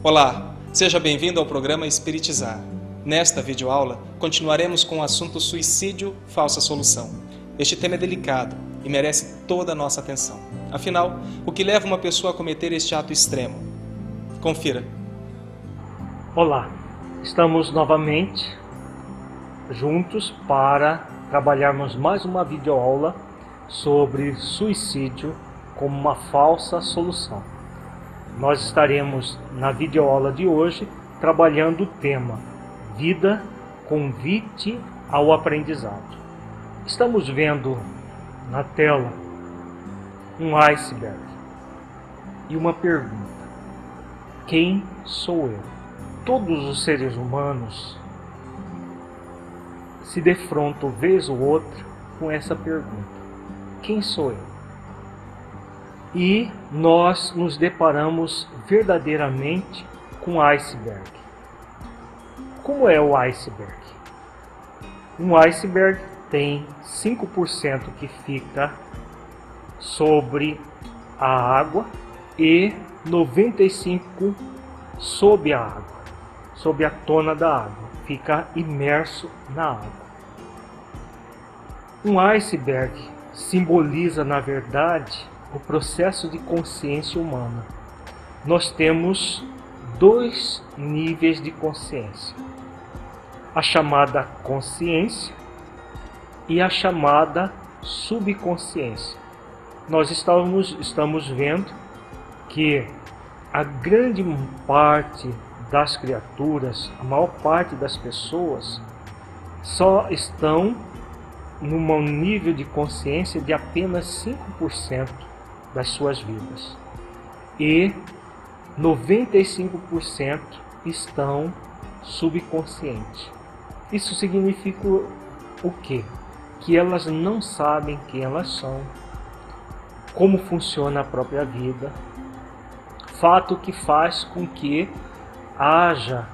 Olá, seja bem-vindo ao programa Espiritizar. Nesta videoaula, continuaremos com o assunto suicídio, falsa solução. Este tema é delicado e merece toda a nossa atenção. Afinal, o que leva uma pessoa a cometer este ato extremo? Confira. Olá, estamos novamente juntos para trabalharmos mais uma videoaula sobre suicídio como uma falsa solução. Nós estaremos na videoaula de hoje trabalhando o tema Vida, convite ao aprendizado. Estamos vendo na tela um iceberg e uma pergunta: quem sou eu? Todos os seres humanos se defrontam vez ou outra com essa pergunta: quem sou eu? E nós nos deparamos verdadeiramente com o iceberg. Como é o iceberg? Um iceberg tem 5% que fica sobre a água e 95% sob a água, sob a tona da água, fica imerso na água. Um iceberg simboliza, na verdade, o processo de consciência humana. Nós temos dois níveis de consciência: a chamada consciência e a chamada subconsciência. Nós estamos vendo que a grande parte das criaturas, a maior parte das pessoas, só estão num nível de consciência de apenas 5% das suas vidas. E 95% estão subconscientes. Isso significa o quê? Que elas não sabem quem elas são, como funciona a própria vida, fato que faz com que haja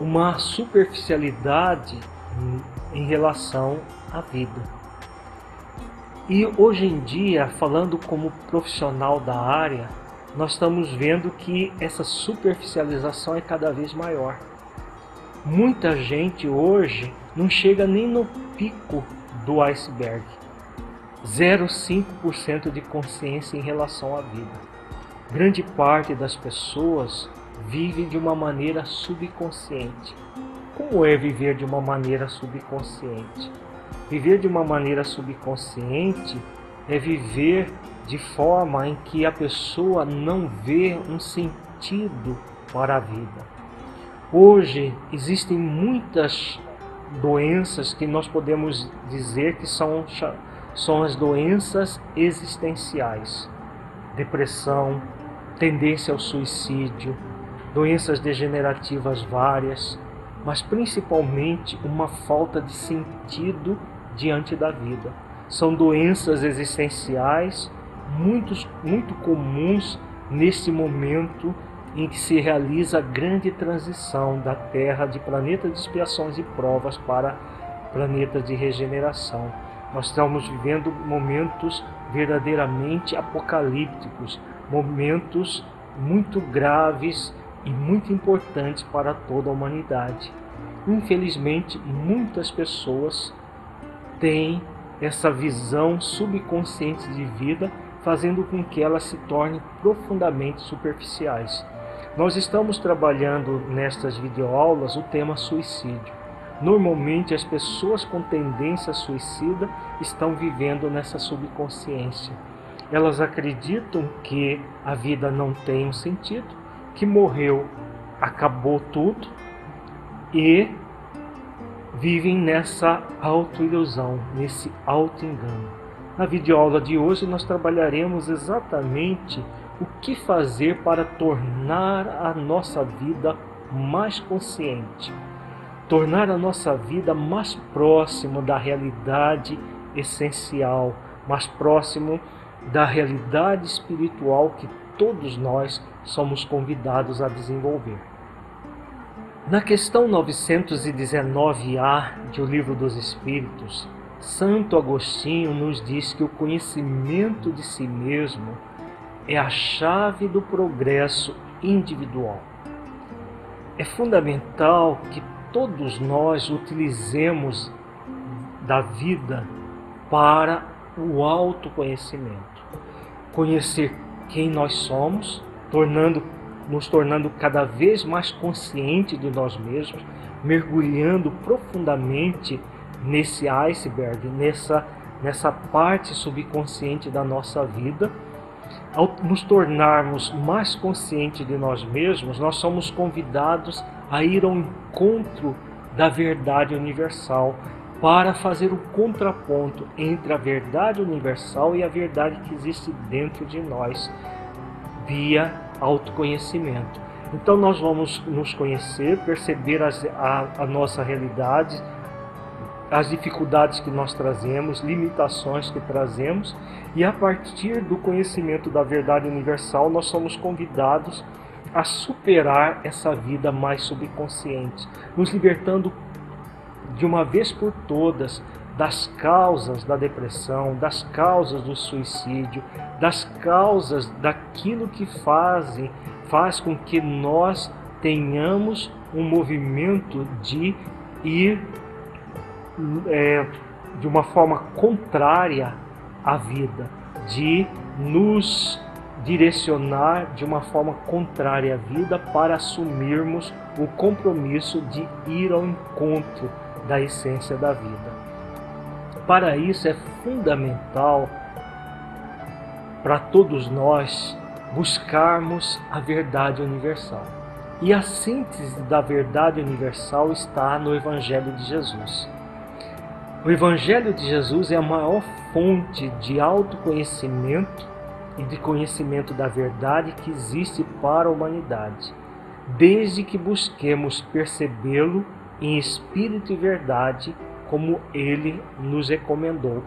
uma superficialidade em relação à vida. E hoje em dia, falando como profissional da área, nós estamos vendo que essa superficialização é cada vez maior. Muita gente hoje não chega nem no pico do iceberg. 0,5% de consciência em relação à vida. Grande parte das pessoas vive de uma maneira subconsciente. Como é viver de uma maneira subconsciente? Viver de uma maneira subconsciente é viver de forma em que a pessoa não vê um sentido para a vida. Hoje existem muitas doenças que nós podemos dizer que são as doenças existenciais: depressão, tendência ao suicídio, doenças degenerativas várias, mas principalmente uma falta de sentido diante da vida. São doenças existenciais muito comuns nesse momento em que se realiza a grande transição da Terra de planeta de expiações e provas para planeta de regeneração. Nós estamos vivendo momentos verdadeiramente apocalípticos, momentos muito graves e muito importantes para toda a humanidade. Infelizmente, muitas pessoas têm essa visão subconsciente de vida, fazendo com que elas se tornem profundamente superficiais. Nós estamos trabalhando nestas videoaulas o tema suicídio. Normalmente as pessoas com tendência suicida estão vivendo nessa subconsciência. Elas acreditam que a vida não tem um sentido, que morreu, acabou tudo, e vivem nessa autoilusão, nesse auto-engano. Na videoaula de hoje nós trabalharemos exatamente o que fazer para tornar a nossa vida mais consciente, tornar a nossa vida mais próxima da realidade essencial, mais próximo da realidade espiritual que todos nós somos convidados a desenvolver. Na questão 919A de O Livro dos Espíritos, Santo Agostinho nos diz que o conhecimento de si mesmo é a chave do progresso individual. é fundamental que todos nós utilizemos da vida para o autoconhecimento. Conhecer quem nós somos, nos tornando cada vez mais conscientes de nós mesmos, mergulhando profundamente nesse iceberg, nessa parte subconsciente da nossa vida. Ao nos tornarmos mais conscientes de nós mesmos, nós somos convidados a ir ao encontro da verdade universal, para fazer o contraponto entre a verdade universal e a verdade que existe dentro de nós, via autoconhecimento. Então nós vamos nos conhecer, perceber a nossa realidade, as dificuldades que nós trazemos, limitações que trazemos, e a partir do conhecimento da verdade universal nós somos convidados a superar essa vida mais subconsciente, nos libertando de uma vez por todas das causas da depressão, das causas do suicídio, das causas daquilo que faz com que nós tenhamos um movimento de ir de uma forma contrária à vida, de nos direcionar de uma forma contrária à vida para assumirmos o compromisso de ir ao encontro da essência da vida. Para isso é fundamental para todos nós buscarmos a verdade universal. E a síntese da verdade universal está no Evangelho de Jesus. O Evangelho de Jesus é a maior fonte de autoconhecimento e de conhecimento da verdade que existe para a humanidade, desde que busquemos percebê-lo em espírito e verdade, como ele nos recomendou.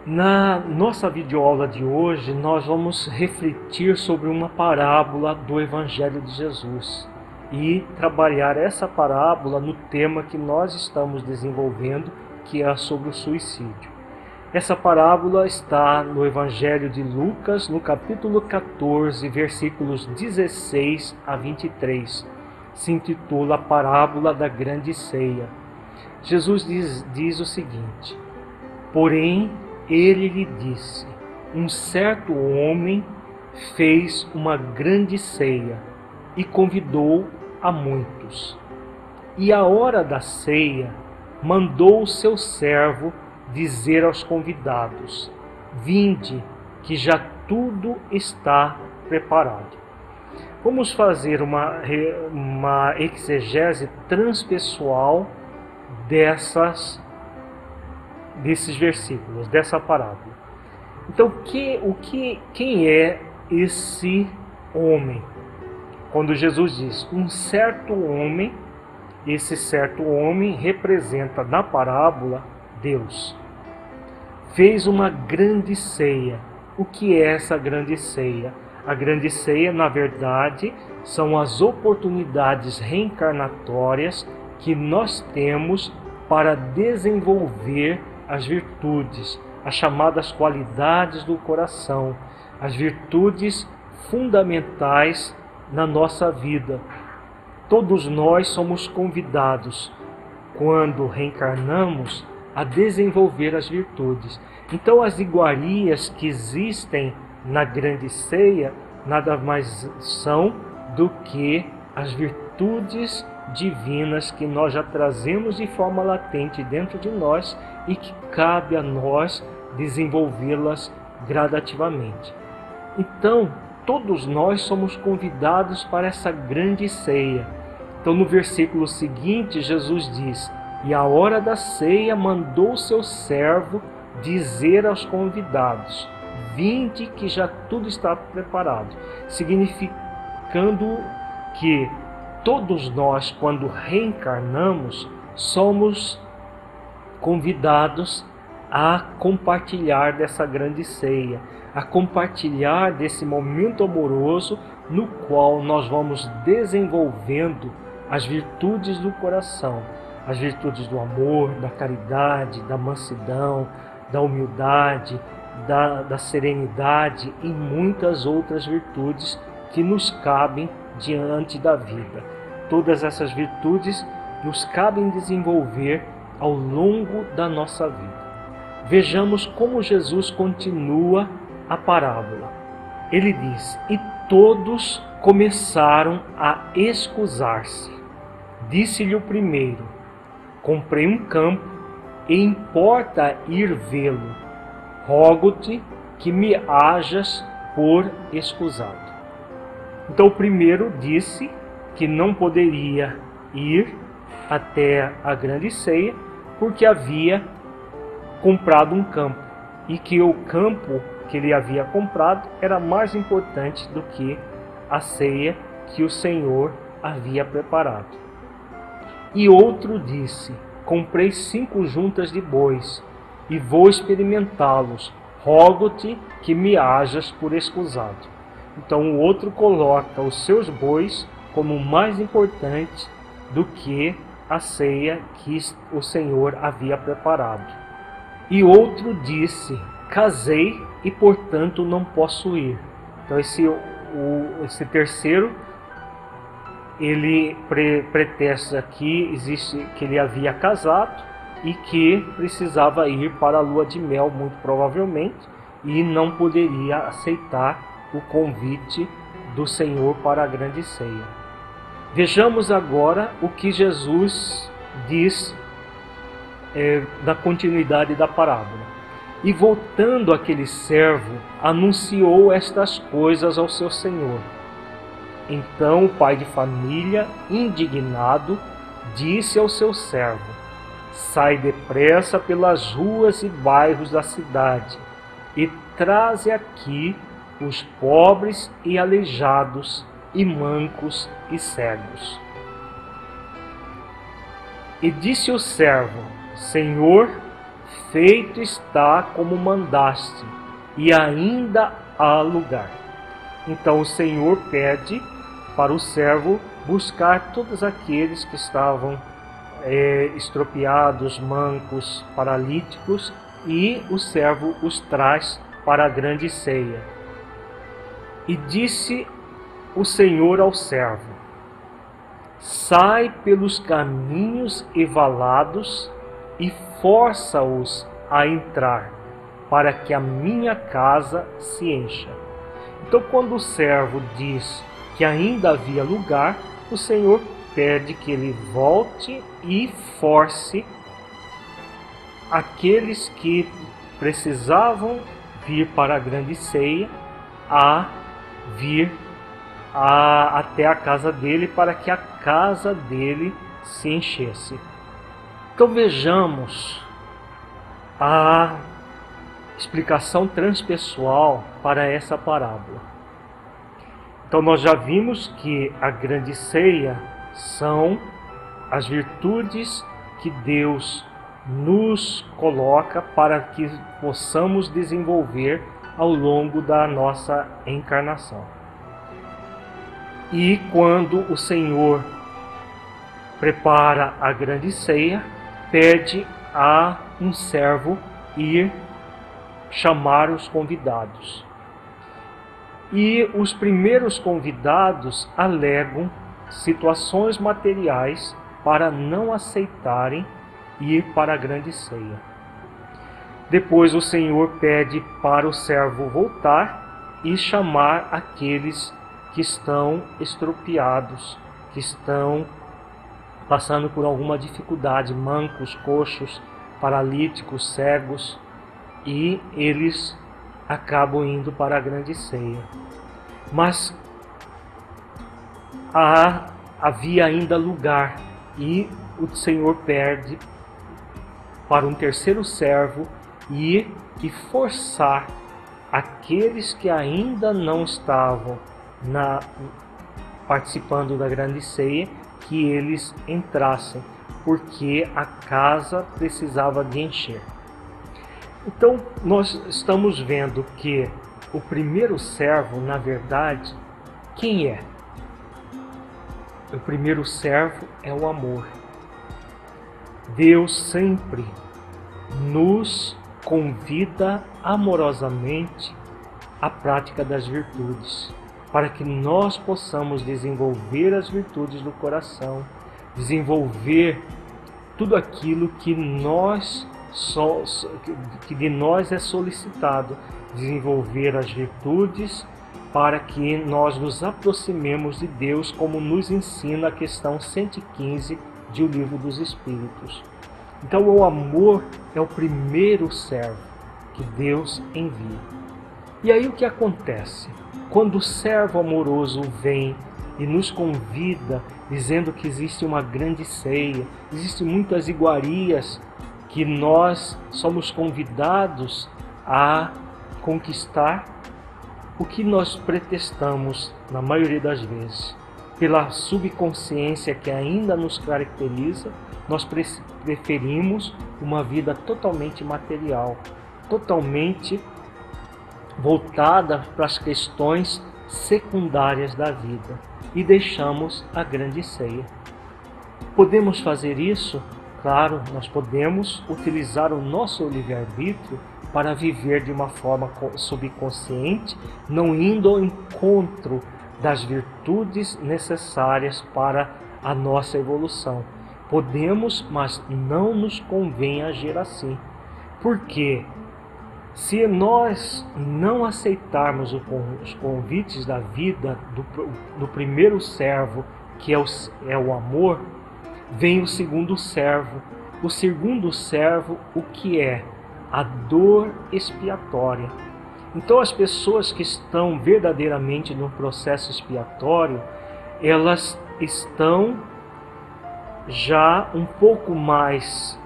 Na nossa videoaula de hoje, nós vamos refletir sobre uma parábola do Evangelho de Jesus e trabalhar essa parábola no tema que nós estamos desenvolvendo, que é sobre o suicídio. Essa parábola está no Evangelho de Lucas, no capítulo 14, versículos 16 a 23. Se intitula a Parábola da Grande Ceia. Jesus diz o seguinte: porém, ele lhe disse: um certo homem fez uma grande ceia e convidou a muitos. E à hora da ceia, mandou o seu servo dizer aos convidados: vinde, que já tudo está preparado. Vamos fazer uma exegese transpessoal desses versículos, dessa parábola. Então, quem é esse homem? Quando Jesus diz um certo homem, esse certo homem representa na parábola Deus. Fez uma grande ceia. O que é essa grande ceia? A grande ceia, na verdade, são as oportunidades reencarnatórias que nós temos para desenvolver as virtudes, as chamadas qualidades do coração, as virtudes fundamentais na nossa vida. Todos nós somos convidados, quando reencarnamos, a desenvolver as virtudes. Então, as iguarias que existem na grande ceia nada mais são do que as virtudes divinas que nós já trazemos de forma latente dentro de nós e que cabe a nós desenvolvê-las gradativamente. Então, todos nós somos convidados para essa grande ceia. Então, no versículo seguinte, Jesus diz: e à hora da ceia mandou seu servo dizer aos convidados: vinde, que já tudo está preparado. Significando que todos nós, quando reencarnamos, somos convidados a compartilhar dessa grande ceia, a compartilhar desse momento amoroso no qual nós vamos desenvolvendo as virtudes do coração, as virtudes do amor, da caridade, da mansidão, da humildade, da serenidade e muitas outras virtudes que nos cabem diante da vida. todas essas virtudes nos cabem desenvolver ao longo da nossa vida. Vejamos como Jesus continua a parábola. Ele diz: e todos começaram a escusar-se. Disse-lhe o primeiro: comprei um campo e importa ir vê-lo. Rogo-te que me hajas por escusado. Então o primeiro disse que não poderia ir até a grande ceia porque havia comprado um campo e que o campo que ele havia comprado era mais importante do que a ceia que o Senhor havia preparado. E outro disse: comprei 5 juntas de bois e vou experimentá-los. Rogo-te que me hajas por escusado. Então o outro coloca os seus bois como mais importante do que a ceia que o Senhor havia preparado. E outro disse: casei e portanto não posso ir. Então esse terceiro, ele pretexta que ele havia casado e que precisava ir para a lua de mel, muito provavelmente, e não poderia aceitar o convite do Senhor para a grande ceia. Vejamos agora o que Jesus diz da continuidade da parábola. E voltando aquele servo, anunciou estas coisas ao seu senhor. Então o pai de família, indignado, disse ao seu servo: sai depressa pelas ruas e bairros da cidade e traze aqui os pobres e aleijados e mancos e cegos. E disse o servo: Senhor, feito está como mandaste, e ainda há lugar. Então o Senhor pede para o servo buscar todos aqueles que estavam estropiados, mancos, paralíticos, e o servo os traz para a grande ceia. E disse o Senhor ao servo: sai pelos caminhos e valados e força-os a entrar, para que a minha casa se encha. Então, quando o servo diz que ainda havia lugar, o Senhor pede que ele volte e force aqueles que precisavam vir para a grande ceia a vir até a casa dele, para que a casa dele se enchesse. Então vejamos a explicação transpessoal para essa parábola. Então nós já vimos que a grande ceia são as virtudes que Deus nos coloca para que possamos desenvolver ao longo da nossa encarnação. E quando o Senhor prepara a grande ceia, pede a um servo ir chamar os convidados. E os primeiros convidados alegam situações materiais para não aceitarem ir para a grande ceia. Depois o Senhor pede para o servo voltar e chamar aqueles que estão estropiados, que estão passando por alguma dificuldade, mancos, coxos, paralíticos, cegos, e eles acabam indo para a grande ceia. Mas havia ainda lugar, e o Senhor pede para um terceiro servo ir e forçar aqueles que ainda não estavam participando da grande ceia, que eles entrassem, porque a casa precisava de encher. Então nós estamos vendo que o primeiro servo, na verdade, quem é? O primeiro servo é o amor. Deus sempre nos convida amorosamente à prática das virtudes. para que nós possamos desenvolver as virtudes do coração, desenvolver tudo aquilo que de nós é solicitado, desenvolver as virtudes para que nós nos aproximemos de Deus, como nos ensina a questão 115 de O Livro dos Espíritos. Então o amor é o primeiro servo que Deus envia. E aí o que acontece? Quando o servo amoroso vem e nos convida, dizendo que existe uma grande ceia, existem muitas iguarias que nós somos convidados a conquistar, o que nós pretextamos, na maioria das vezes, pela subconsciência que ainda nos caracteriza, nós preferimos uma vida totalmente material, totalmente voltada para as questões secundárias da vida e deixamos a grande ceia. Podemos fazer isso? Claro, nós podemos utilizar o nosso livre-arbítrio para viver de uma forma subconsciente, não indo ao encontro das virtudes necessárias para a nossa evolução. Podemos, mas não nos convém agir assim. Porque se nós não aceitarmos os convites da vida do primeiro servo, que é o amor, vem o segundo servo. O segundo servo, o que é? A dor expiatória. Então as pessoas que estão verdadeiramente no processo expiatório, elas estão já um pouco mais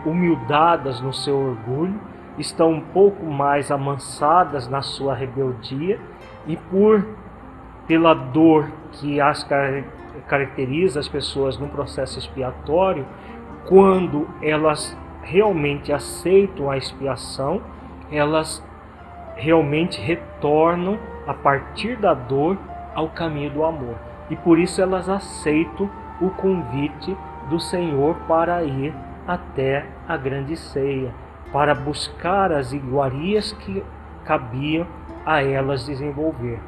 humildadas no seu orgulho, estão um pouco mais amansadas na sua rebeldia e pela dor que as caracteriza as pessoas no processo expiatório, quando elas realmente aceitam a expiação, elas realmente retornam a partir da dor ao caminho do amor. E por isso elas aceitam o convite do Senhor para ir até a grande ceia, para buscar as iguarias que cabiam a elas desenvolver.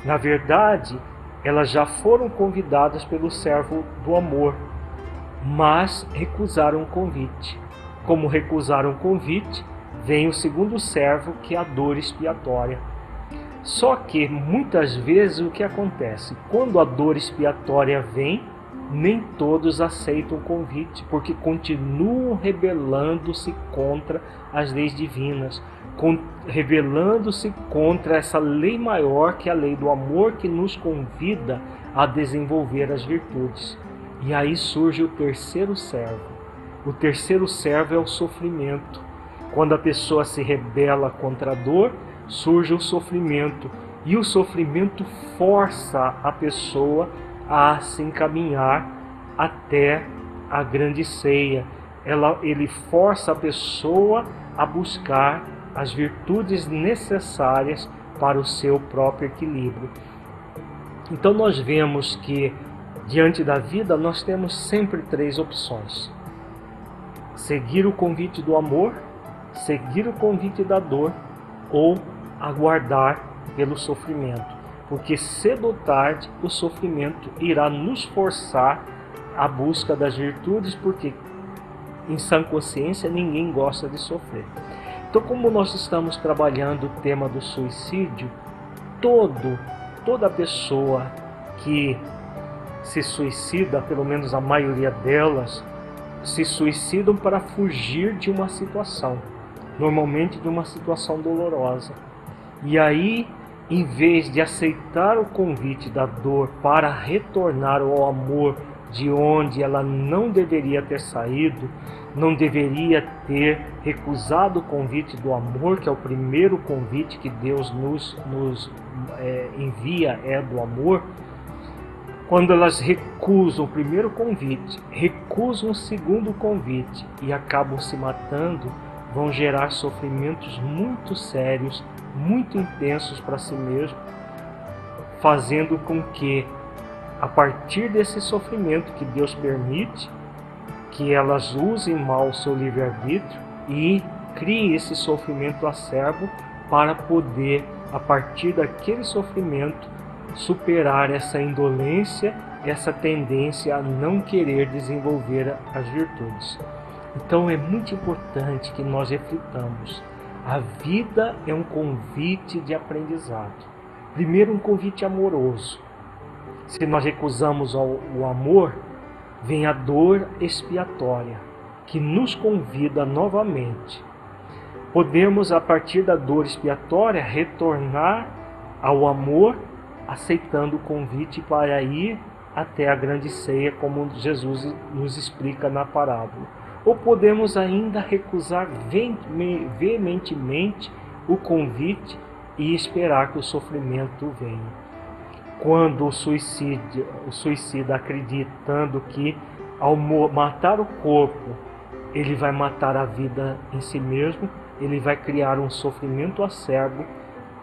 Na verdade, elas já foram convidadas pelo servo do amor, mas recusaram o convite. Como recusaram o convite, vem o segundo servo, que é a dor expiatória. Só que muitas vezes o que acontece? Quando a dor expiatória vem, nem todos aceitam o convite, porque continuam rebelando-se contra as leis divinas, rebelando-se contra essa lei maior, que é a lei do amor, que nos convida a desenvolver as virtudes. E aí surge o terceiro servo. O terceiro servo é o sofrimento. Quando a pessoa se rebela contra a dor, surge o sofrimento. E o sofrimento força a pessoa a se encaminhar até a grande ceia. Ele força a pessoa a buscar as virtudes necessárias para o seu próprio equilíbrio. Então nós vemos que diante da vida nós temos sempre três opções: seguir o convite do amor, seguir o convite da dor ou aguardar pelo sofrimento. Porque cedo ou tarde o sofrimento irá nos forçar à busca das virtudes, porque em sã consciência ninguém gosta de sofrer. Então, como nós estamos trabalhando o tema do suicídio, toda pessoa que se suicida, pelo menos a maioria delas, se suicidam para fugir de uma situação, normalmente de uma situação dolorosa. E aí, em vez de aceitar o convite da dor para retornar ao amor de onde ela não deveria ter saído, não deveria ter recusado o convite do amor, que é o primeiro convite que Deus nos envia, é do amor. Quando elas recusam o primeiro convite, recusam o segundo convite e acabam se matando, vão gerar sofrimentos muito sérios, muito intensos para si mesmo, fazendo com que, a partir desse sofrimento que Deus permite, que elas usem mal o seu livre-arbítrio e criem esse sofrimento acerbo para poder a partir daquele sofrimento, superar essa indolência, essa tendência a não querer desenvolver as virtudes. Então é muito importante que nós reflitamos. A vida é um convite de aprendizado. Primeiro, um convite amoroso. Se nós recusamos o amor, vem a dor expiatória, que nos convida novamente. Podemos, a partir da dor expiatória, retornar ao amor, aceitando o convite para ir até a grande ceia, como Jesus nos explica na parábola. Ou podemos ainda recusar veementemente o convite e esperar que o sofrimento venha. Quando o suicida acreditando que ao matar o corpo, ele vai matar a vida em si mesmo, ele vai criar um sofrimento acerbo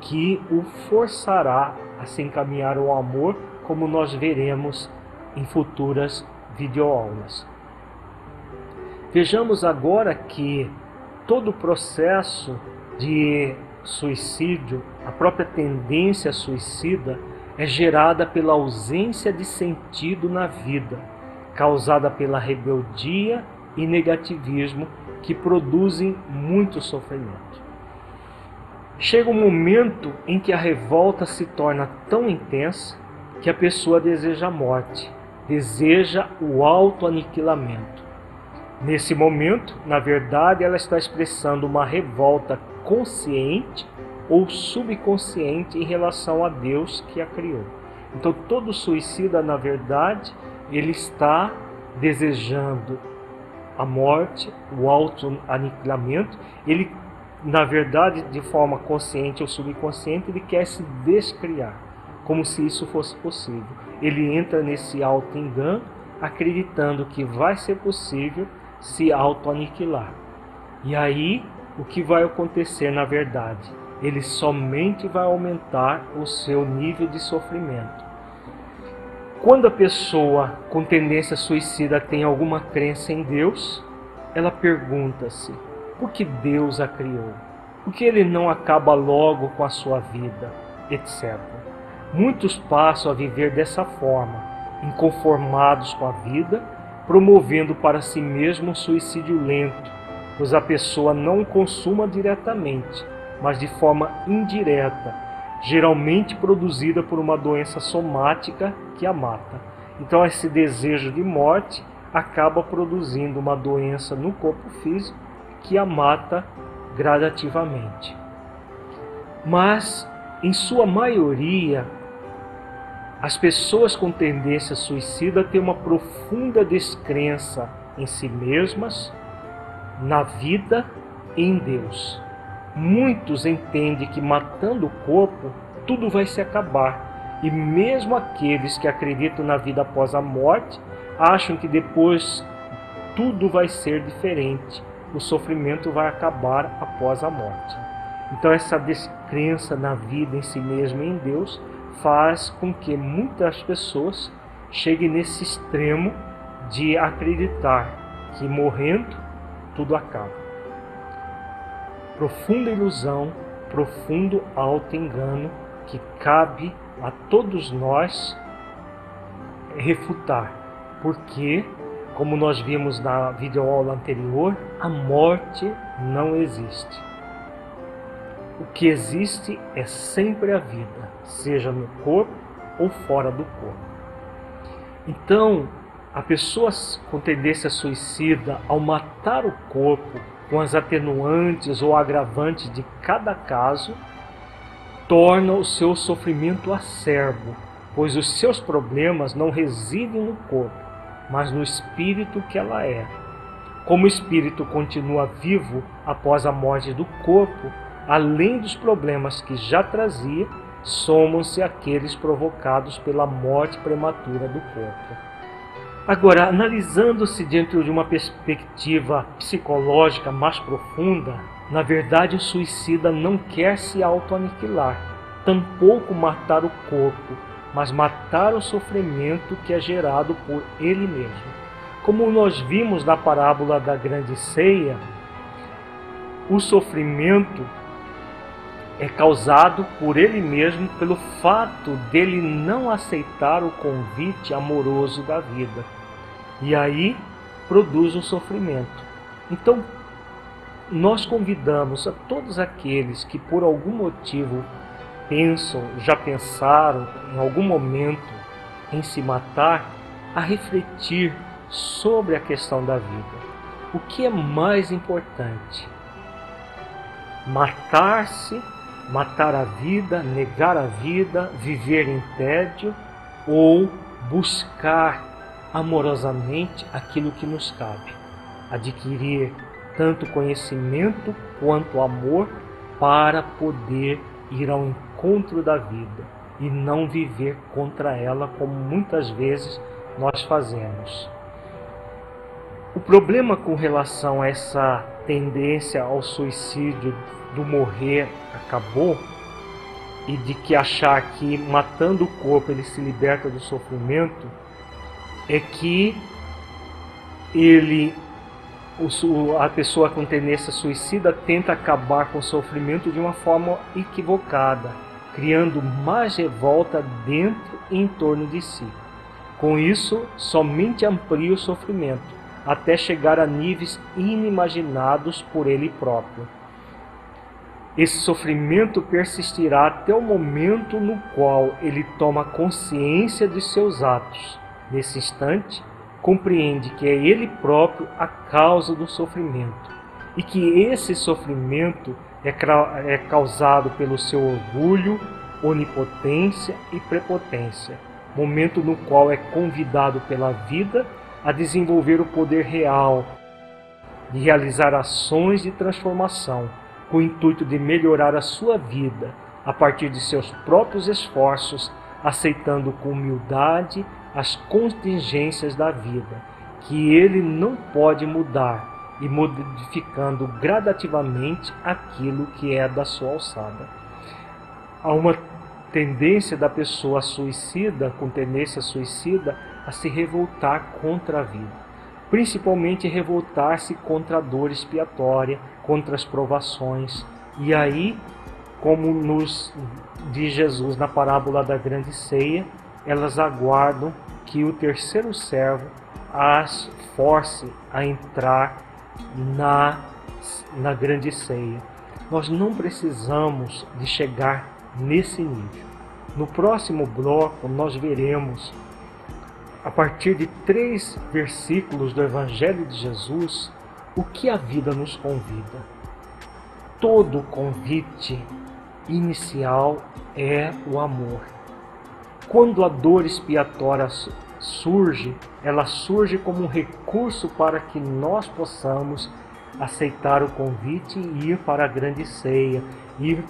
que o forçará a se encaminhar ao amor, como nós veremos em futuras videoaulas. Vejamos agora que todo o processo de suicídio, a própria tendência suicida, é gerada pela ausência de sentido na vida, causada pela rebeldia e negativismo que produzem muito sofrimento. Chega um momento em que a revolta se torna tão intensa que a pessoa deseja a morte, deseja o autoaniquilamento. Nesse momento, na verdade, ela está expressando uma revolta consciente ou subconsciente em relação a Deus que a criou. Então, todo suicida, na verdade, ele está desejando a morte, o autoaniquilamento. Ele, na verdade, de forma consciente ou subconsciente, ele quer se descriar, como se isso fosse possível. Ele entra nesse auto-engano, acreditando que vai ser possível se auto-aniquilar. E aí, o que vai acontecer na verdade? Ele somente vai aumentar o seu nível de sofrimento. Quando a pessoa com tendência suicida tem alguma crença em Deus, ela pergunta-se, por que Deus a criou? Por que ele não acaba logo com a sua vida, etc. Muitos passam a viver dessa forma, inconformados com a vida, promovendo para si mesmo um suicídio lento, pois a pessoa não o consuma diretamente, mas de forma indireta, geralmente produzida por uma doença somática que a mata. Então esse desejo de morte acaba produzindo uma doença no corpo físico que a mata gradativamente. Mas, em sua maioria, as pessoas com tendência suicida têm uma profunda descrença em si mesmas, na vida e em Deus. Muitos entendem que matando o corpo, tudo vai se acabar. E mesmo aqueles que acreditam na vida após a morte, acham que depois tudo vai ser diferente. O sofrimento vai acabar após a morte. Então essa descrença na vida em si mesmo e em Deus faz com que muitas pessoas cheguem nesse extremo de acreditar que morrendo tudo acaba. Profunda ilusão, profundo auto-engano que cabe a todos nós refutar, porque, como nós vimos na videoaula anterior, a morte não existe. O que existe é sempre a vida, seja no corpo ou fora do corpo. Então, a pessoa com tendência suicida, ao matar o corpo com as atenuantes ou agravantes de cada caso, torna o seu sofrimento acerbo, pois os seus problemas não residem no corpo, mas no espírito que ela é. Como o espírito continua vivo após a morte do corpo, além dos problemas que já trazia, somam-se aqueles provocados pela morte prematura do corpo. Agora, analisando-se dentro de uma perspectiva psicológica mais profunda, na verdade o suicida não quer se autoaniquilar, tampouco matar o corpo, mas matar o sofrimento que é gerado por ele mesmo. Como nós vimos na parábola da grande ceia, o sofrimento é causado por ele mesmo pelo fato dele não aceitar o convite amoroso da vida. E aí produz o sofrimento. Então, nós convidamos a todos aqueles que por algum motivo já pensaram em algum momento em se matar, a refletir sobre a questão da vida. O que é mais importante? Matar-se, matar a vida, negar a vida, viver em tédio, ou buscar amorosamente aquilo que nos cabe? Adquirir tanto conhecimento quanto amor para poder ir ao encontro da vida e não viver contra ela, como muitas vezes nós fazemos. O problema com relação a essa tendência ao suicídio do morrer acabou, e de que achar que matando o corpo ele se liberta do sofrimento, é que a pessoa com tendência suicida tenta acabar com o sofrimento de uma forma equivocada, criando mais revolta dentro e em torno de si. Com isso, somente amplia o sofrimento, até chegar a níveis inimaginados por ele próprio. Esse sofrimento persistirá até o momento no qual ele toma consciência de seus atos. Nesse instante, compreende que é ele próprio a causa do sofrimento e que esse sofrimento é causado pelo seu orgulho, onipotência e prepotência, momento no qual é convidado pela vida a desenvolver o poder real de realizar ações de transformação, com o intuito de melhorar a sua vida a partir de seus próprios esforços, aceitando com humildade as contingências da vida, que ele não pode mudar, e modificando gradativamente aquilo que é da sua alçada. Há uma tendência da pessoa suicida, com tendência suicida, a se revoltar contra a vida, principalmente revoltar-se contra a dor expiatória, contra as provações. E aí, como nos diz Jesus na parábola da grande ceia, elas aguardam que o terceiro servo as force a entrar na grande ceia. Nós não precisamos de chegar nesse nível. No próximo bloco nós veremos, a partir de 3 versículos do Evangelho de Jesus, o que a vida nos convida. Todo convite inicial é o amor. Quando a dor expiatória surge, ela surge como um recurso para que nós possamos aceitar o convite e ir para a grande ceia, ir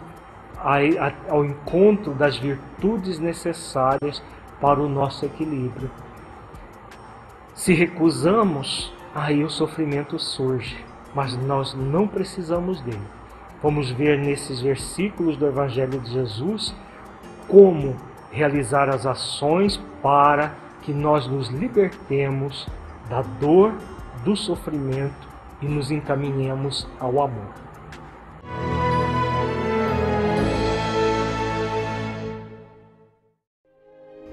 ao encontro das virtudes necessárias para o nosso equilíbrio. Se recusamos, aí o sofrimento surge, mas nós não precisamos dele. Vamos ver nesses versículos do Evangelho de Jesus como realizar as ações para que nós nos libertemos da dor, do sofrimento e nos encaminhemos ao amor.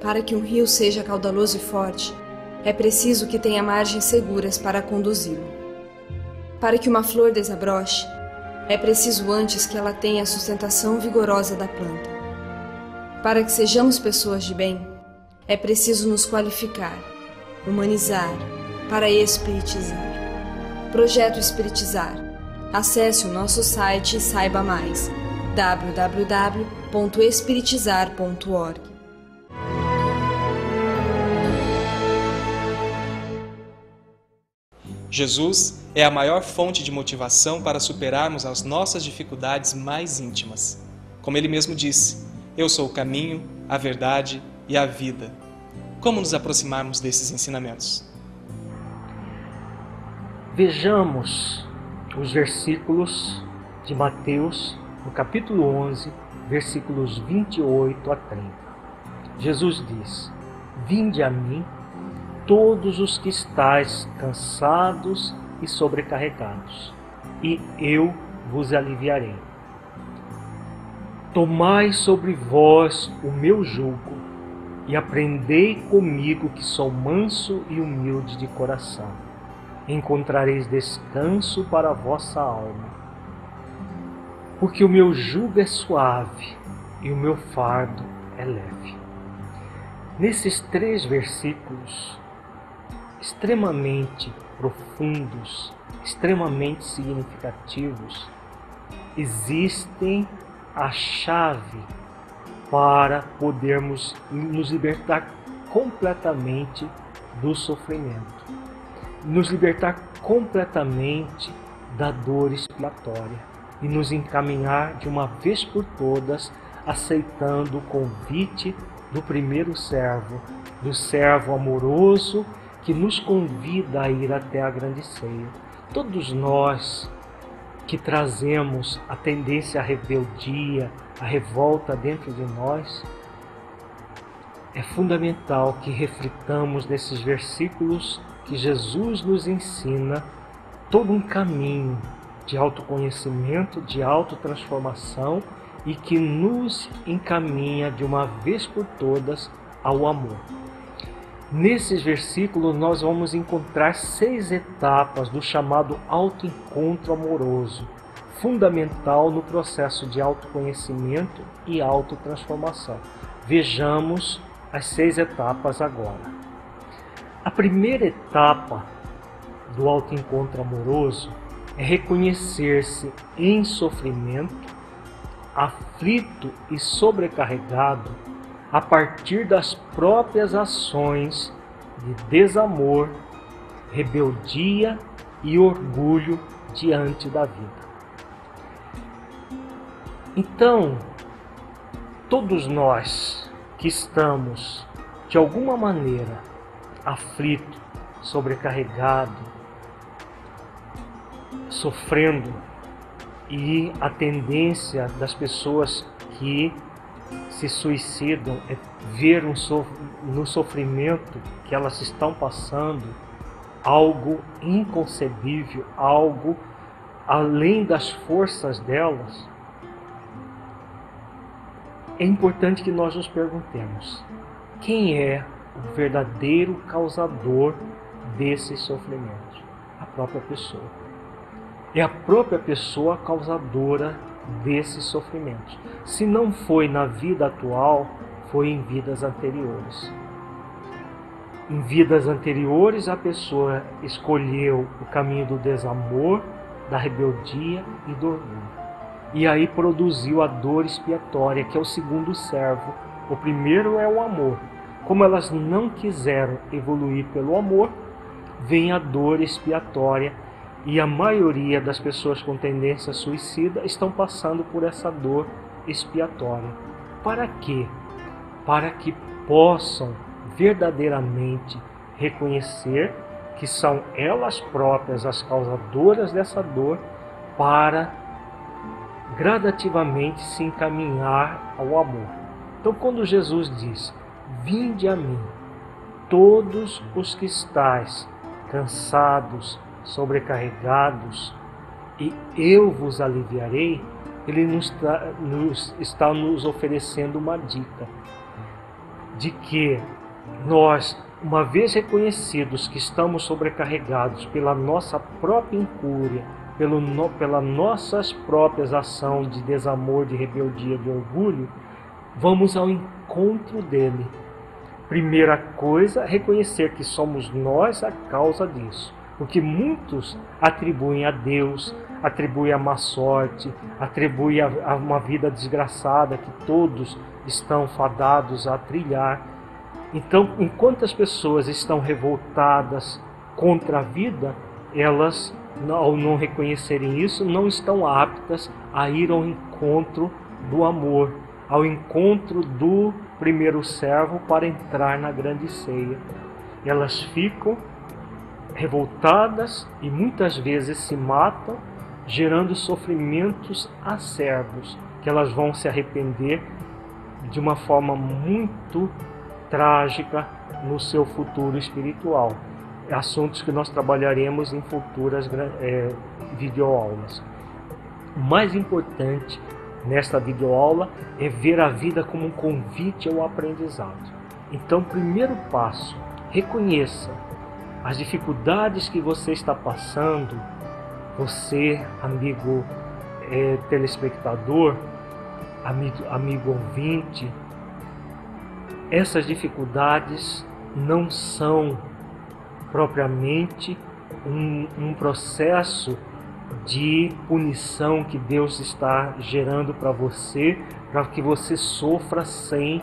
Para que um rio seja caudaloso e forte, é preciso que tenha margens seguras para conduzi-lo. Para que uma flor desabroche, é preciso antes que ela tenha a sustentação vigorosa da planta. Para que sejamos pessoas de bem, é preciso nos qualificar, humanizar, para espiritizar. Projeto Espiritizar. Acesse o nosso site e saiba mais. www.espiritizar.org. Jesus é a maior fonte de motivação para superarmos as nossas dificuldades mais íntimas. Como ele mesmo disse, eu sou o caminho, a verdade e a vida. Como nos aproximarmos desses ensinamentos? Vejamos os versículos de Mateus, no capítulo 11, versículos 28 a 30. Jesus diz: Vinde a mim, todos os que estáis cansados e sobrecarregados, e eu vos aliviarei. Tomai sobre vós o meu jugo e aprendei comigo, que sou manso e humilde de coração. Encontrareis descanso para a vossa alma. Porque o meu jugo é suave e o meu fardo é leve. Nesses 3 versículos extremamente profundos, extremamente significativos, existem a chave para podermos nos libertar completamente do sofrimento, nos libertar completamente da dor expiatória e nos encaminhar de uma vez por todas, aceitando o convite do primeiro servo, do servo amoroso que nos convida a ir até a grande ceia. Todos nós que trazemos a tendência à rebeldia, a revolta dentro de nós, é fundamental que reflitamos nesses versículos que Jesus nos ensina todo um caminho de autoconhecimento, de autotransformação e que nos encaminha de uma vez por todas ao amor. Nesses versículos nós vamos encontrar 6 etapas do chamado autoencontro amoroso, fundamental no processo de autoconhecimento e autotransformação. Vejamos as 6 etapas agora. A primeira etapa do autoencontro amoroso é reconhecer-se em sofrimento, aflito e sobrecarregado a partir das próprias ações de desamor, rebeldia e orgulho diante da vida. Então, todos nós que estamos, de alguma maneira, aflito, sobrecarregado, sofrendo, e a tendência das pessoas que se suicidam é ver no sofrimento que elas estão passando algo inconcebível, algo além das forças delas. É importante que nós nos perguntemos: quem é o verdadeiro causador desses sofrimentos? A própria pessoa. É a própria pessoa causadora desses sofrimentos. Se não foi na vida atual, foi em vidas anteriores. Em vidas anteriores, a pessoa escolheu o caminho do desamor, da rebeldia e do orgulho. E aí produziu a dor expiatória, que é o segundo servo. O primeiro é o amor. Como elas não quiseram evoluir pelo amor, vem a dor expiatória. E a maioria das pessoas com tendência suicida estão passando por essa dor expiatória. Para quê? Para que possam verdadeiramente reconhecer que são elas próprias as causadoras dessa dor, para gradativamente se encaminhar ao amor. Então, quando Jesus diz: vinde a mim, todos os que estáis cansados, sobrecarregados, e eu vos aliviarei, ele está nos oferecendo uma dica de que nós, uma vez reconhecidos que estamos sobrecarregados pela nossa própria incúria, pela nossas próprias ações de desamor, de rebeldia, de orgulho, vamos ao encontro dele. Primeira coisa, reconhecer que somos nós a causa disso. Porque muitos atribuem a Deus, atribuem a má sorte, atribuem a uma vida desgraçada que todos estão fadados a trilhar. Então, enquanto as pessoas estão revoltadas contra a vida, elas, ao não reconhecerem isso, não estão aptas a ir ao encontro do amor, ao encontro do primeiro servo para entrar na grande ceia. Elas ficam revoltadas e muitas vezes se matam, gerando sofrimentos acerbos, que elas vão se arrepender de uma forma muito trágica no seu futuro espiritual. Assuntos que nós trabalharemos em futuras videoaulas. O mais importante nesta videoaula é ver a vida como um convite ao aprendizado. Então, primeiro passo, reconheça as dificuldades que você está passando, você, amigo telespectador, amigo ouvinte. Essas dificuldades não são propriamente um processo de punição que Deus está gerando para que você sofra sem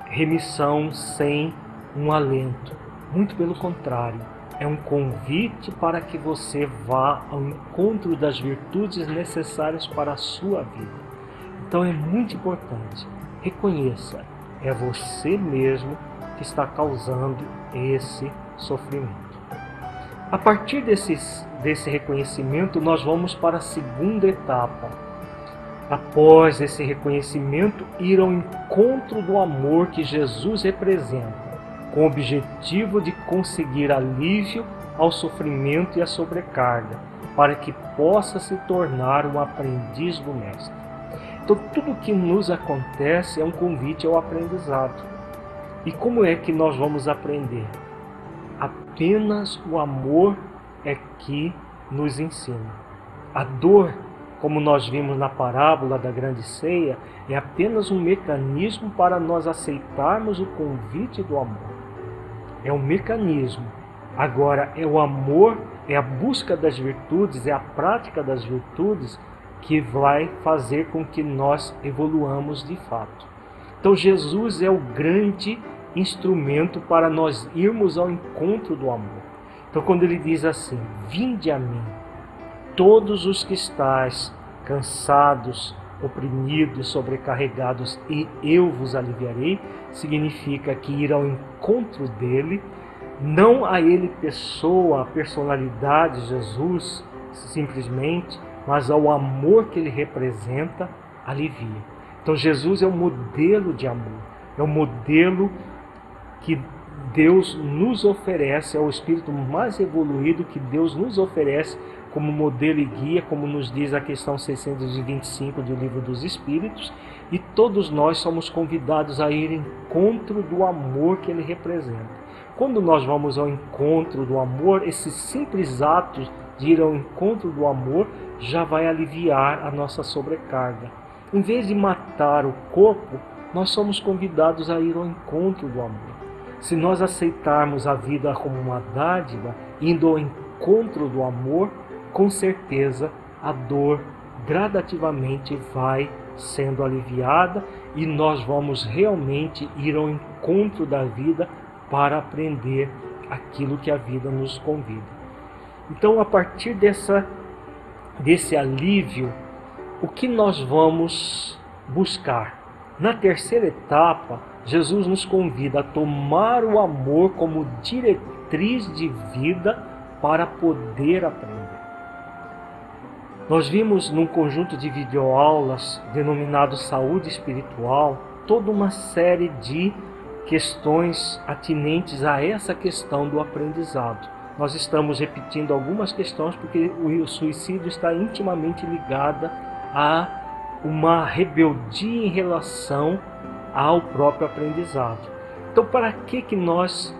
remissão, sem um alento. Muito pelo contrário, é um convite para que você vá ao encontro das virtudes necessárias para a sua vida. Então é muito importante, reconheça, é você mesmo que está causando esse sofrimento. A partir desse reconhecimento, nós vamos para a segunda etapa. Após esse reconhecimento, ir ao encontro do amor que Jesus representa, com o objetivo de conseguir alívio ao sofrimento e à sobrecarga, para que possa se tornar um aprendiz do Mestre. Então, tudo o que nos acontece é um convite ao aprendizado. E como é que nós vamos aprender? Apenas o amor é que nos ensina. A dor, como nós vimos na parábola da grande ceia, é apenas um mecanismo para nós aceitarmos o convite do amor. É um mecanismo. Agora, é o amor, é a busca das virtudes, é a prática das virtudes que vai fazer com que nós evoluamos de fato. Então, Jesus é o grande instrumento para nós irmos ao encontro do amor. Então, quando ele diz assim: vinde a mim, todos os que estáis cansados, oprimidos, sobrecarregados, e eu vos aliviarei, significa que ir ao encontro dele, não a ele pessoa, a personalidade Jesus, simplesmente, mas ao amor que ele representa, alivia. Então Jesus é um modelo de amor, é um modelo que Deus nos oferece, é o espírito mais evoluído que Deus nos oferece como modelo e guia, como nos diz a questão 625 do Livro dos Espíritos, e todos nós somos convidados a ir em encontro do amor que ele representa. Quando nós vamos ao encontro do amor, esses simples atos de ir ao encontro do amor já vai aliviar a nossa sobrecarga. Em vez de matar o corpo, nós somos convidados a ir ao encontro do amor. Se nós aceitarmos a vida como uma dádiva, indo ao encontro do amor, com certeza a dor gradativamente vai sendo aliviada e nós vamos realmente ir ao encontro da vida para aprender aquilo que a vida nos convida. Então, a partir desse alívio, o que nós vamos buscar? Na terceira etapa, Jesus nos convida a tomar o amor como diretriz de vida para poder aprender. Nós vimos num conjunto de videoaulas denominado Saúde Espiritual toda uma série de questões atinentes a essa questão do aprendizado. Nós estamos repetindo algumas questões porque o suicídio está intimamente ligado a uma rebeldia em relação ao próprio aprendizado. Então, para que nós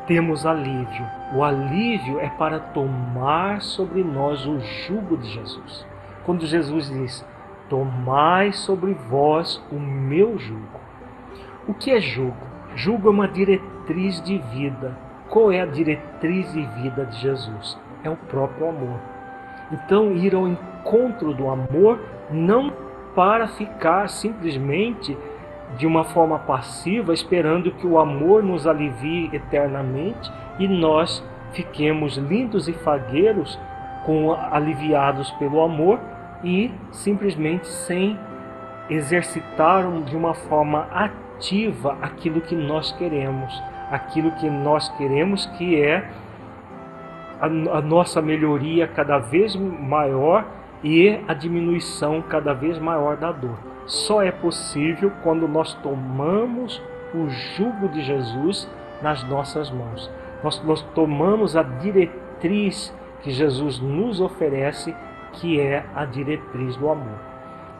temos alívio? O alívio é para tomar sobre nós o jugo de Jesus. Quando Jesus diz: tomai sobre vós o meu jugo. O que é jugo? Jugo é uma diretriz de vida. Qual é a diretriz de vida de Jesus? É o próprio amor. Então, ir ao encontro do amor não para ficar simplesmente de uma forma passiva, esperando que o amor nos alivie eternamente e nós fiquemos lindos e fagueiros, aliviados pelo amor e simplesmente sem exercitar de uma forma ativa aquilo que nós queremos. Aquilo que nós queremos, que é a nossa melhoria cada vez maior e a diminuição cada vez maior da dor. Só é possível quando nós tomamos o jugo de Jesus nas nossas mãos. Nós tomamos a diretriz que Jesus nos oferece, que é a diretriz do amor.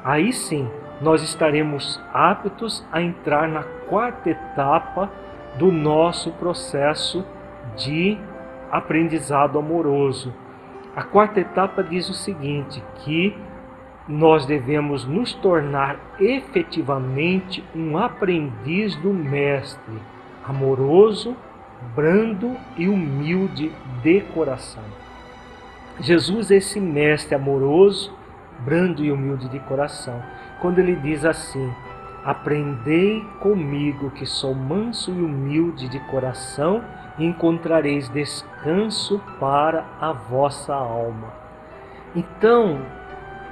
aí sim nós estaremos aptos a entrar na quarta etapa do nosso processo de aprendizado amoroso. A quarta etapa diz o seguinte, que nós devemos nos tornar efetivamente um aprendiz do Mestre, amoroso, brando e humilde de coração. Jesus é esse Mestre amoroso, brando e humilde de coração. Quando ele diz assim, aprendei comigo que sou manso e humilde de coração e encontrareis descanso para a vossa alma. Então,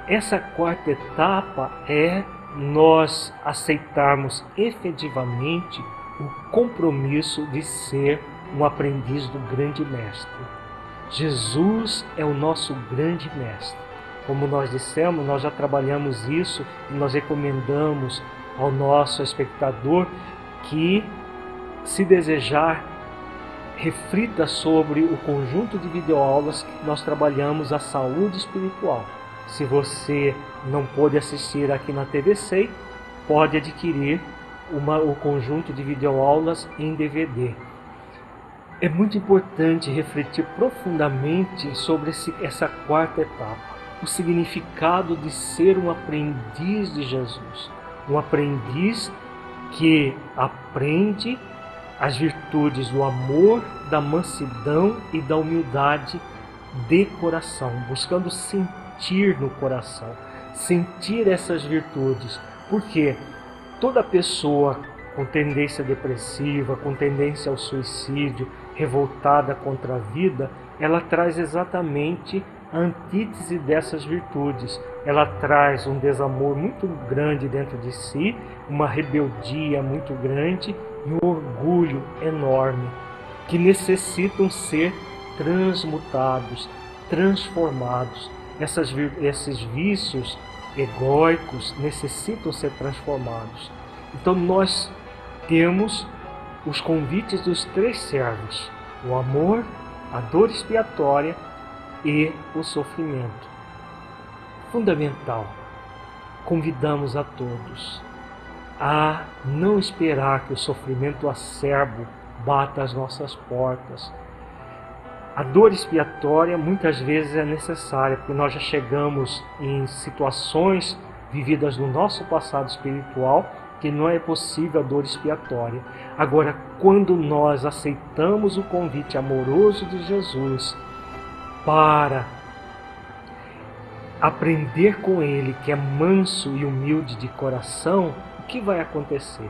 essa quarta etapa é nós aceitarmos efetivamente o compromisso de ser um aprendiz do grande Mestre. Jesus é o nosso grande Mestre. Como nós dissemos, nós já trabalhamos isso e nós recomendamos ao nosso espectador que, se desejar, reflita sobre o conjunto de videoaulas que nós trabalhamos a saúde espiritual. Se você não pôde assistir aqui na TVC, pode adquirir o conjunto de videoaulas em DVD. É muito importante refletir profundamente sobre essa quarta etapa, o significado de ser um aprendiz de Jesus, um aprendiz que aprende as virtudes do amor, da mansidão e da humildade de coração, buscando sentir no coração, sentir essas virtudes, porque toda pessoa com tendência depressiva, com tendência ao suicídio, revoltada contra a vida, ela traz exatamente a antítese dessas virtudes. Ela traz um desamor muito grande dentro de si, uma rebeldia muito grande e um orgulho enorme, que necessitam ser transmutados, transformados. Esses vícios egóicos necessitam ser transformados. Então nós temos os convites dos três servos: o amor, a dor expiatória e o sofrimento. Fundamental, convidamos a todos a não esperar que o sofrimento acerbo bata às nossas portas. A dor expiatória muitas vezes é necessária, porque nós já chegamos em situações vividas no nosso passado espiritual que não é possível a dor expiatória. Agora, quando nós aceitamos o convite amoroso de Jesus para aprender com Ele, que é manso e humilde de coração, o que vai acontecer?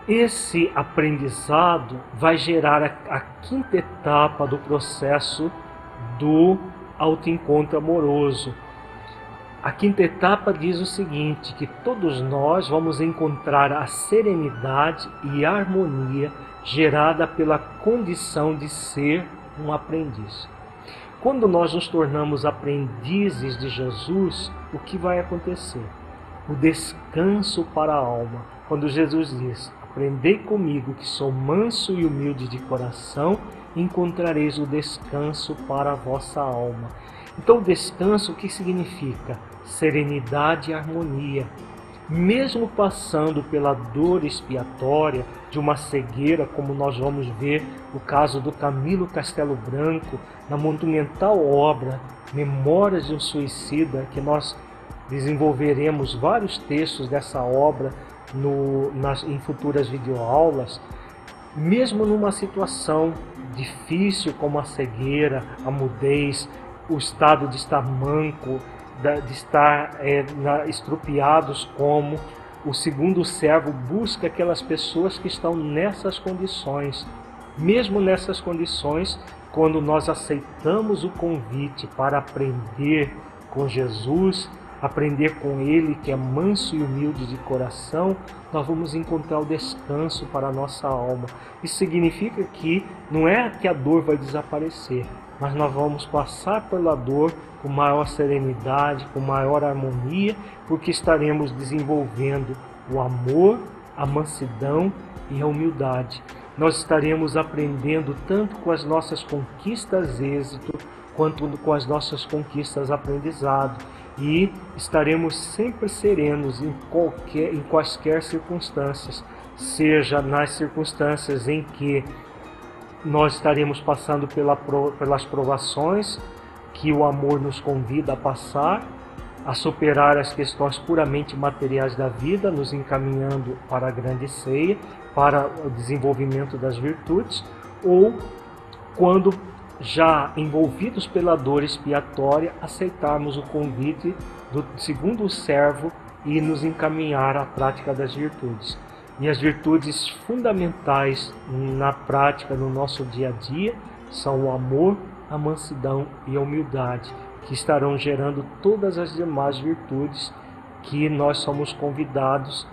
Esse aprendizado vai gerar a quinta etapa do processo do autoencontro amoroso. A quinta etapa diz o seguinte, que todos nós vamos encontrar a serenidade e a harmonia gerada pela condição de ser um aprendiz. Quando nós nos tornamos aprendizes de Jesus, o que vai acontecer? O descanso para a alma. Quando Jesus diz, aprendei comigo que sou manso e humilde de coração, encontrareis o descanso para a vossa alma. Então o descanso, o que significa? Serenidade e harmonia. Mesmo passando pela dor expiatória de uma cegueira, como nós vamos ver o caso do Camilo Castelo Branco, na monumental obra Memórias de um Suicida, que nós desenvolveremos vários textos dessa obra em futuras videoaulas. Mesmo numa situação difícil como a cegueira, a mudez, o estado de estar manco, de estar estrupiados, como o segundo servo busca aquelas pessoas que estão nessas condições. Mesmo nessas condições, quando nós aceitamos o convite para aprender com Jesus, aprender com Ele, que é manso e humilde de coração, nós vamos encontrar o descanso para a nossa alma. Isso significa que não é que a dor vai desaparecer, mas nós vamos passar pela dor com maior serenidade, com maior harmonia, porque estaremos desenvolvendo o amor, a mansidão e a humildade. Nós estaremos aprendendo tanto com as nossas conquistas êxito, quanto com as nossas conquistas aprendizado. e estaremos sempre serenos em quaisquer circunstâncias, seja nas circunstâncias em que nós estaremos passando pelas provações que o amor nos convida a passar, a superar as questões puramente materiais da vida, nos encaminhando para a grande ceia, para o desenvolvimento das virtudes, ou quando já envolvidos pela dor expiatória, aceitarmos o convite do segundo servo e nos encaminhar à prática das virtudes. E as virtudes fundamentais na prática, no nosso dia a dia, são o amor, a mansidão e a humildade, que estarão gerando todas as demais virtudes que nós somos convidados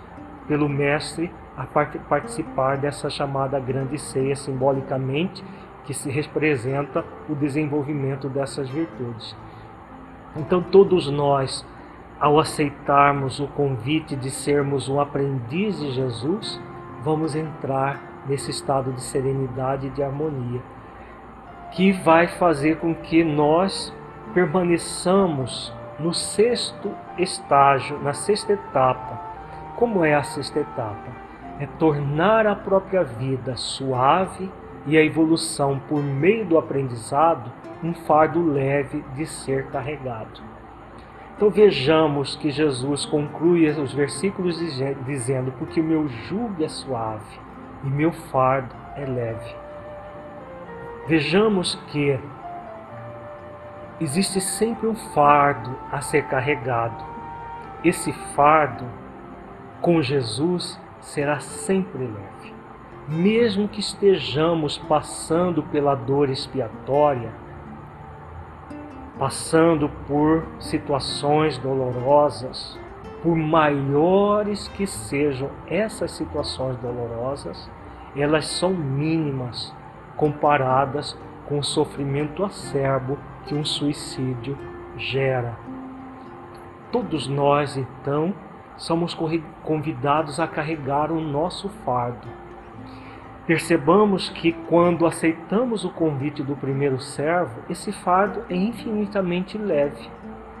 pelo Mestre a participar dessa chamada grande ceia, simbolicamente, que se representa o desenvolvimento dessas virtudes. Então todos nós, ao aceitarmos o convite de sermos um aprendiz de Jesus, vamos entrar nesse estado de serenidade e de harmonia, que vai fazer com que nós permaneçamos no sexto estágio, na sexta etapa. Como é a sexta etapa? É tornar a própria vida suave e a evolução por meio do aprendizado um fardo leve de ser carregado. Então vejamos que Jesus conclui os versículos dizendo: porque o meu jugo é suave e meu fardo é leve. Vejamos que existe sempre um fardo a ser carregado. Esse fardo com Jesus será sempre leve. Mesmo que estejamos passando pela dor expiatória, passando por situações dolorosas, por maiores que sejam essas situações dolorosas, elas são mínimas comparadas com o sofrimento acerbo que um suicídio gera. Todos nós, então, somos convidados a carregar o nosso fardo. Percebamos que quando aceitamos o convite do primeiro servo, esse fardo é infinitamente leve.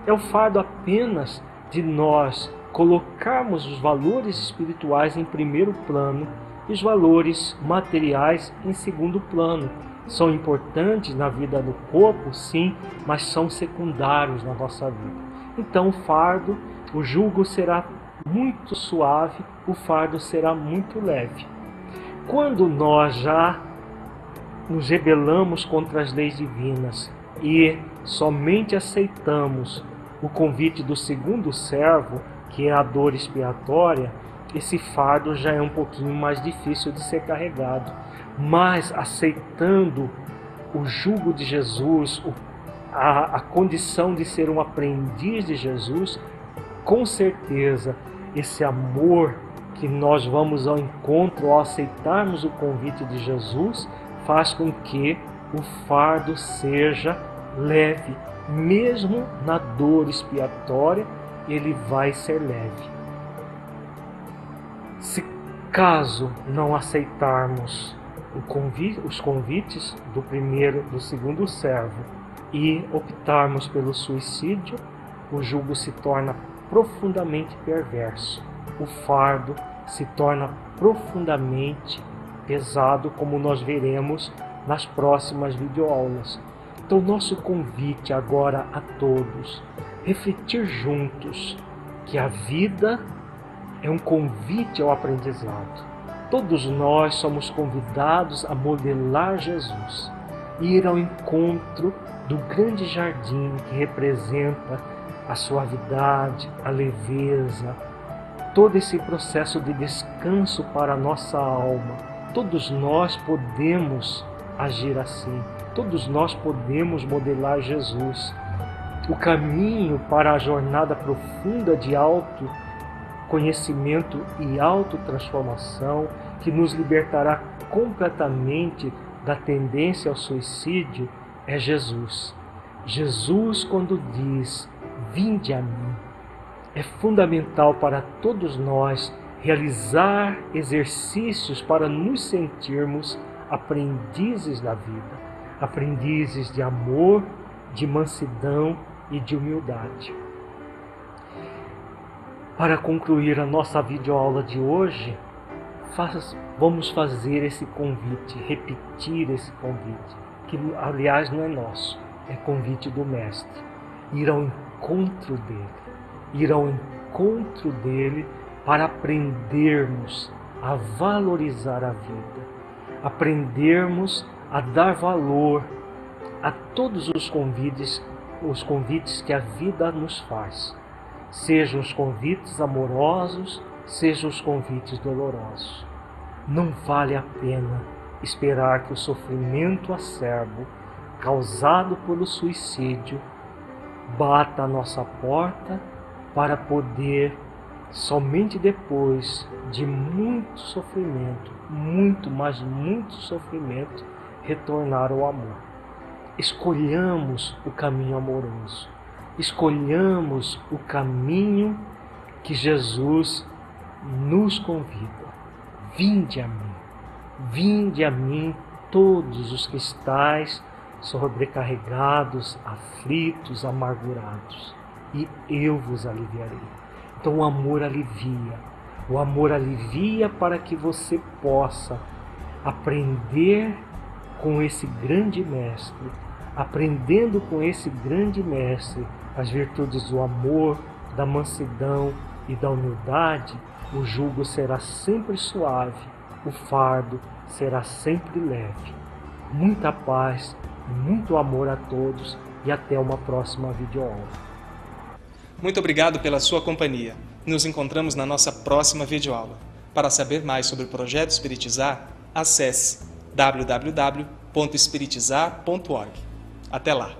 É o fardo apenas de nós colocarmos os valores espirituais em primeiro plano e os valores materiais em segundo plano. São importantes na vida do corpo, sim, mas são secundários na nossa vida. Então o fardo, o jugo será muito suave, o fardo será muito leve. Quando nós já nos rebelamos contra as leis divinas e somente aceitamos o convite do segundo servo, que é a dor expiatória, esse fardo já é um pouquinho mais difícil de ser carregado. Mas aceitando o jugo de Jesus, a condição de ser um aprendiz de Jesus, com certeza esse amor que nós vamos ao encontro ao aceitarmos o convite de Jesus faz com que o fardo seja leve. Mesmo na dor expiatória, ele vai ser leve. Se caso não aceitarmos os convites do primeiro, do segundo servo e optarmos pelo suicídio, o jugo se torna profundamente perverso. O fardo se torna profundamente pesado, como nós veremos nas próximas videoaulas. Então, nosso convite agora a todos, refletir juntos que a vida é um convite ao aprendizado. Todos nós somos convidados a modelar Jesus e ir ao encontro do grande jardim que representa a suavidade, a leveza, todo esse processo de descanso para a nossa alma. Todos nós podemos agir assim, todos nós podemos modelar Jesus. O caminho para a jornada profunda de autoconhecimento e autotransformação, que nos libertará completamente da tendência ao suicídio, é Jesus. Jesus, quando diz: "Vinde a mim", é fundamental para todos nós realizar exercícios para nos sentirmos aprendizes da vida, aprendizes de amor, de mansidão e de humildade. Para concluir a nossa videoaula de hoje, vamos fazer esse convite, repetir esse convite, que aliás não é nosso, é convite do Mestre. Ir ao encontro dele para aprendermos a valorizar a vida, aprendermos a dar valor a todos os convites que a vida nos faz, sejam os convites amorosos, sejam os convites dolorosos. Não vale a pena esperar que o sofrimento acerbo causado pelo suicídio bata a nossa porta para poder, somente depois de muito sofrimento, muito sofrimento, retornar ao amor. Escolhamos o caminho amoroso, escolhamos o caminho que Jesus nos convida. Vinde a mim todos os que estáis sobrecarregados, aflitos, amargurados, e eu vos aliviarei. Então o amor alivia para que você possa aprender com esse grande mestre, aprendendo com esse grande mestre as virtudes do amor, da mansidão e da humildade. O jugo será sempre suave, o fardo será sempre leve. Muita paz, muito amor a todos e até uma próxima videoaula. Muito obrigado pela sua companhia. Nos encontramos na nossa próxima videoaula. Para saber mais sobre o Projeto Espiritizar, acesse www.espiritizar.org. Até lá!